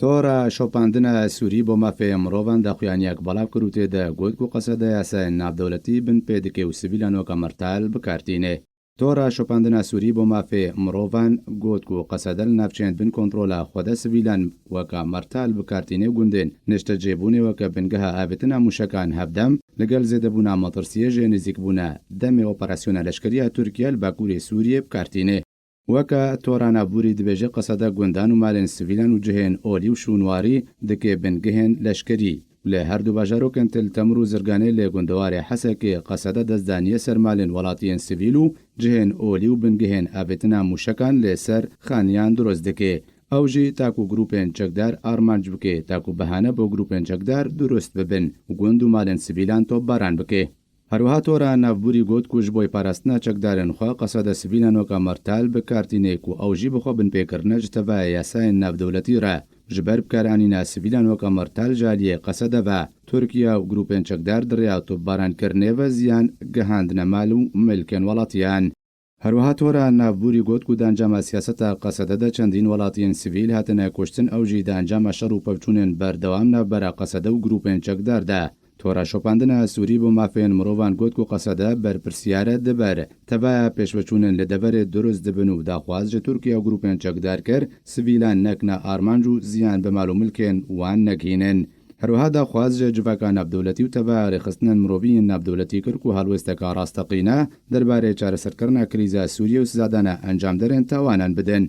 تۆرە شۆپاندنە سووری بۆ مافێ مرۆڤان داخوایانیەک بەڵاو کرد و تێدا گوت و قەسەدە یاسای ناودەوڵەتی بن پێدەکێ و سڤیلانۆکە مەرتال بکارتینێ. تۆرە شۆپاندنە سووری بۆ مافێ مرۆڤان گوت و قەسەدە لە ناوچێن بن کۆنتترۆلا خۆدە سڤیلان وەکە مەرتال بکارتینێ گوندێن نیشتە جێبوونێوەکە بنگەها ئاوێتنە موشەکان هەبدەم لەگەڵ زێدەبوونا مەترسیەژێ نزیکبوونە دەمێ ئۆپەراسیۆنە لەشکریە تورکیا لە باکووری سووریە بکارتینێ. وەکە تۆرانە بوری دبێژە قەسەدە گوندان و مالێن سڤیلان و جهێن ئۆلی و شوونواری دکێ بنگهێن لەشکری لە هەردوو باژارۆکن تل تەمر و زرگانێ لێ گوندەوارێ حەسەکێ قەسەدە دەستدانیە سەرمالێن وڵاتیان سڤیل و جهێن ئۆلی و بنگهێن ئابێتنا موشەکان لێسەر خانیان دروست دکێ. ئەوژی تاکو گروپێن چەکدار ئارمانج بکێ تاکو بەهانە بۆ گروپێن چەکدار دروست ببن و گوند و مالێن سڤیلان تۆپ باران بکێ. هەروها تۆرە ناوبوری گوت کوژ بۆی پاراستنا چەکدارێنخوا قەسەدە سڤیلانۆکە مەرتال بکارتینێک و ئەوژی بخۆ بنپێکردنە جتەڤایە یاسایên ناودەوڵەتی ڕە ji ber bikaranîna sivîlanweka Mertal jaliyê qesede ve Tirkiya û grûpên çekdar diriya topbarankirinê ve ziyan gihandine mal û milkên welatiyan. Herwiha tora navbûrî got ku di encama siyaseta qesede de çendîn welatiyên sivîl hatine kuştin ew jî di encama şer û pevçûnên berdewam navbera qesede û grûpên çekdar de. تۆرە شۆپاندنە سووری بۆ مافێن مرۆڤان گوت و قەسەدە بەرپرسیارە دەبەر تەبایە پێشوەچوونن لە دەبەرێ دروست دەبن و داخواز ژە تورکیا و گروپێن چەکدار کرد سڤیلان نەکنە ئارمانج و زیان بە ماڵ و ملکێن وان نەگهینن. هەروەها داخواز ژە جڤکە ناودەوڵەتی و تەبایە ڕێخستنن مرۆڤیین ناودەوڵەتی کرد و هەڵوێستەکە ڕاستەقینە دەربارەی چارەسەرکردنا کریزە سووریە و سزادانە ئەنجامدەرێن تاوانان بدەن.